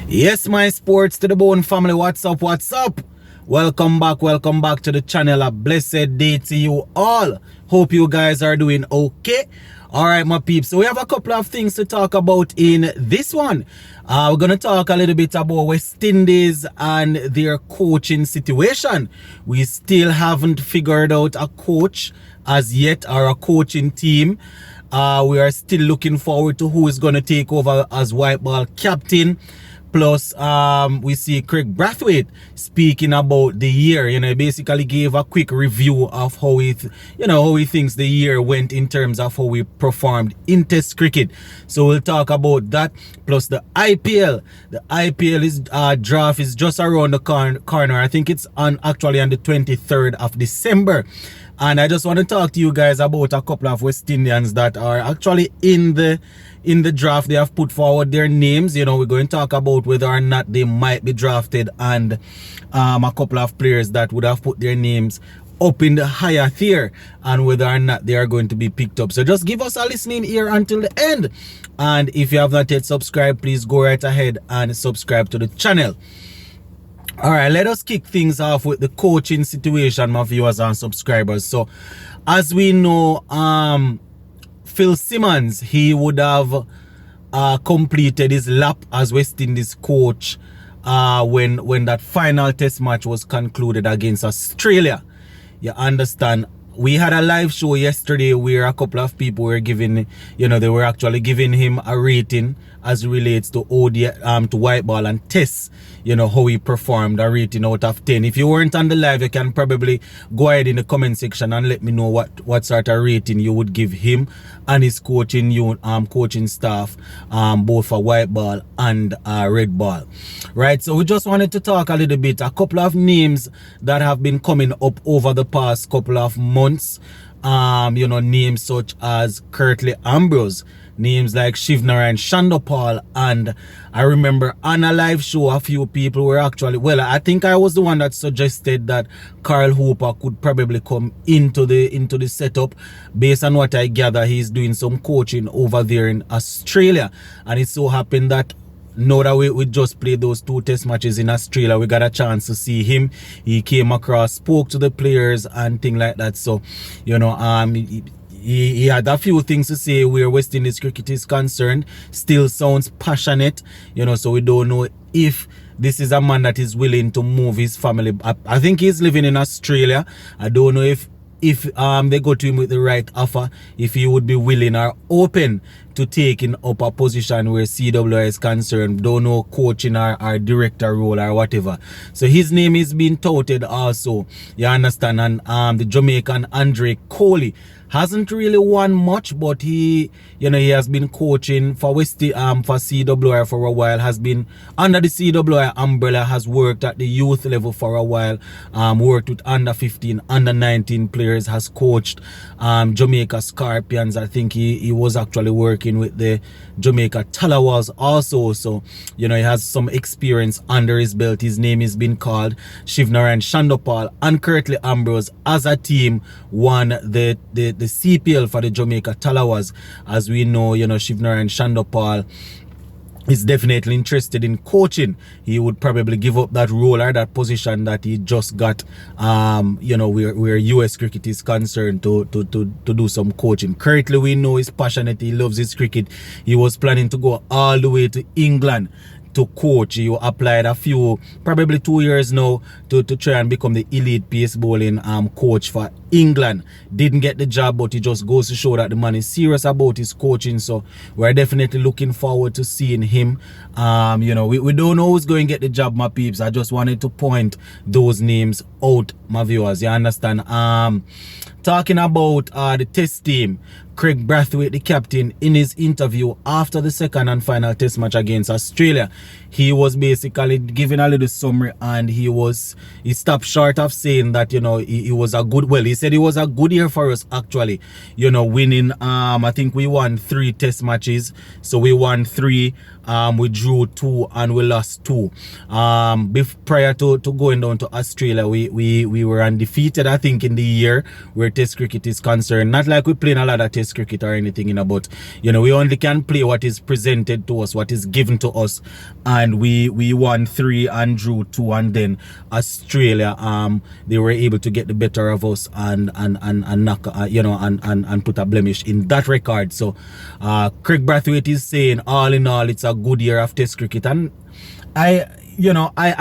Yes, my sports to the bone family, what's up, what's up? Welcome back to the channel. A blessed day to you all. Hope you guys are doing okay. Alright, my peeps, so we have a couple of things to talk about in this one. We're going to talk a little bit about West Indies and their coaching situation. We still haven't figured out a coach as yet, or a coaching team. We are still looking forward to who is going to take over as white ball captain. Plus, we see Craig Brathwaite speaking about the year. He basically gave a quick review of how he thinks the year went in terms of how we performed in Test cricket. So we'll talk about that. Plus the IPL. The IPL is draft is just around the corner. I think it's actually on the 23rd of December. And I just want to talk to you guys about a couple of West Indians that are actually in the draft. They have put forward their names. We're going to talk about whether or not they might be drafted, and a couple of players that would have put their names up in the higher tier, and whether or not they are going to be picked up. So just give us a listening ear until the end. And if you have not yet subscribed, please go right ahead and subscribe to the channel. Alright, let us kick things off with the coaching situation, my viewers and subscribers. So, as we know, Phil Simmons, he would have completed his lap as West Indies coach when that final test match was concluded against Australia. You understand? We had a live show yesterday where a couple of people were giving, they were actually giving him a rating as it relates to to white ball and tests, how he performed, a rating out of 10. If you weren't on the live, you can probably go ahead in the comment section and let me know what sort of rating you would give him and his coaching staff, both for white ball and red ball. Right, so we just wanted to talk a little bit, a couple of names that have been coming up over the past couple of months. Names such as Curtly Ambrose, names like Shivnarine Shandopal, and I remember on a live show a few people were actually, well, I think I was the one that suggested that Carl Hooper could probably come into the setup. Based on what I gather, he's doing some coaching over there in Australia, and it so happened that now that we just played those 2 test matches in Australia, we got a chance to see him. He came across, spoke to the players and things like that. So, he had a few things to say where West Indies cricket is concerned. Still sounds passionate, so we don't know if this is a man that is willing to move his family. I think he's living in Australia. I don't know if they go to him with the right offer, if he would be willing or open to taking up a position where CWI is concerned. Don't know, coaching or director role or whatever. So his name is being touted also, you understand. And the Jamaican Andre Coley hasn't really won much, but he has been coaching for for CWI for a while, has been under the CWI umbrella, has worked at the youth level for a while, worked with under 15, under 19 players, has coached Jamaica Scorpions. I think he was actually working with the Jamaica Talawas also. So, he has some experience under his belt. His name has been called. Shivnarine Shandopal and Curtly Ambrose as a team won the CPL for the Jamaica Talawas. As we know, Shivnarine Shandopal is definitely interested in coaching. He would probably give up that role or that position that he just got, where US cricket is concerned, to do some coaching. Currently, we know he's passionate. He loves his cricket. He was planning to go all the way to England to coach. He applied probably 2 years now to try and become the elite pace bowling coach for England. Didn't get the job, but it just goes to show that the man is serious about his coaching. So we're definitely looking forward to seeing him. We don't know who's going to get the job, my peeps. I just wanted to point those names out, my viewers. You understand? Talking about the test team, Craig Brathwaite, the captain, in his interview after the second and final test match against Australia, he was basically giving a little summary, and he stopped short of saying that, he was a good, well, he said it was a good year for us actually, winning, I think we won 3 test matches. So we won 3, we drew 2 and we lost 2. Prior to going down to Australia, we were undefeated, I think, in the year where test cricket is concerned. Not like we're playing a lot of test cricket or anything, but we only can play what is presented to us, what is given to us. And and we won 3 and drew 2, and then Australia they were able to get the better of us and knock and put a blemish in that record. So Craig Brathwaite is saying all in all it's a good year of Test cricket, and I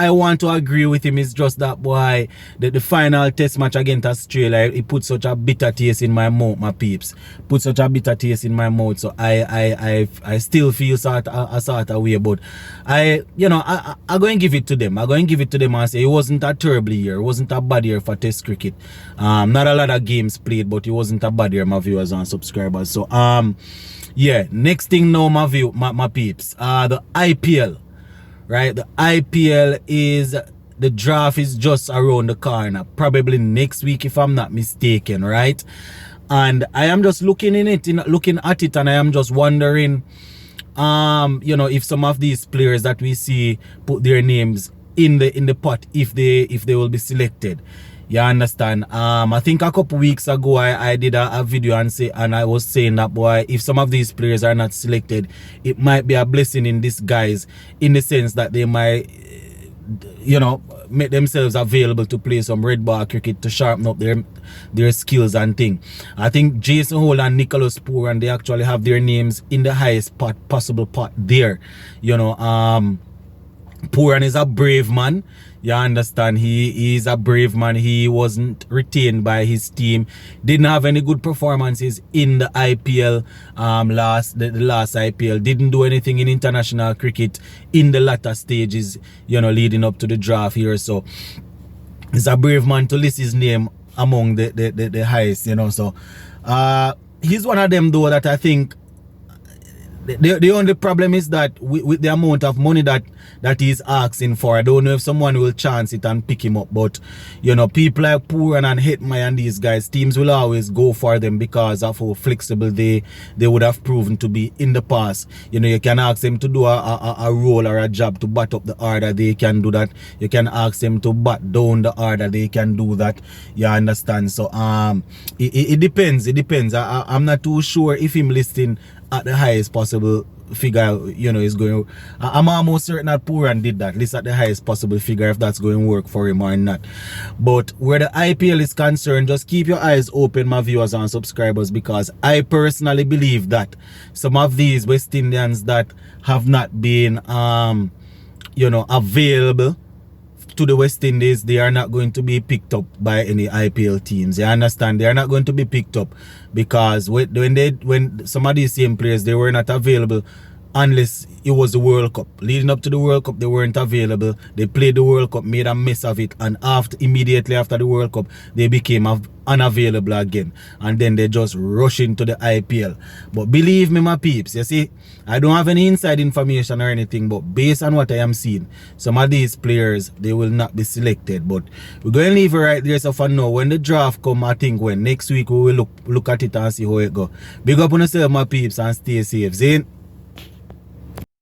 want to agree with him. It's just that boy, the final Test match against Australia, it put such a bitter taste in my mouth, my peeps. Put such a bitter taste in my mouth. So I still feel a sort of way, but I'm going to give it to them. I'm going to give it to them and say it wasn't a terrible year. It wasn't a bad year for Test cricket. Not a lot of games played, but it wasn't a bad year, my viewers and subscribers. So yeah, next thing now, my peeps, the IPL. Right, the IPL is, the draft is just around the corner, probably next week if I'm not mistaken, right? And I am just looking at it, and I am just wondering, if some of these players that we see put their names in the pot, if they will be selected. You understand? I think a couple weeks ago I did a video and I was saying that, boy, if some of these players are not selected, it might be a blessing in disguise, in the sense that they might make themselves available to play some red ball cricket to sharpen up their skills and thing. I think Jason Hole and Nicholas Pooran, they actually have their names in the highest possible pot there. Pooran is a brave man. You understand? He is a brave man. He wasn't retained by his team. Didn't have any good performances in the IPL. The last IPL. Didn't do anything in international cricket in the latter stages, leading up to the draft here. So he's a brave man to list his name among the highest, So he's one of them though that I think the only problem is that with the amount of money that he's asking for, I don't know if someone will chance it and pick him up. But people like Pooran and Hetmyer and these guys, teams will always go for them because of how flexible they would have proven to be in the past. You can ask them to do a role or a job to bat up the order, they can do that. You can ask them to bat down the order, they can do that. You understand? So it depends. I'm not too sure if him listing at the highest possible figure, is going. I'm almost certain that Pooran did that, list at the highest possible figure, if that's going to work for him or not. But where the IPL is concerned, just keep your eyes open, my viewers and subscribers, because I personally believe that some of these West Indians that have not been available to the West Indies, they are not going to be picked up by any IPL teams. You understand? They are not going to be picked up because when some of these same players, they were not available unless it was the World Cup. Leading up to the World Cup, they weren't available. They played the World Cup, made a mess of it, and immediately after the World Cup, they became unavailable again. And then they just rush into the IPL. But believe me, my peeps, you see, I don't have any inside information or anything, but based on what I am seeing, some of these players, they will not be selected. But we're going to leave it right there. So for now, when the draft come, I think next week we will look at it and see how it go. Big up on yourself, my peeps, and stay safe. See?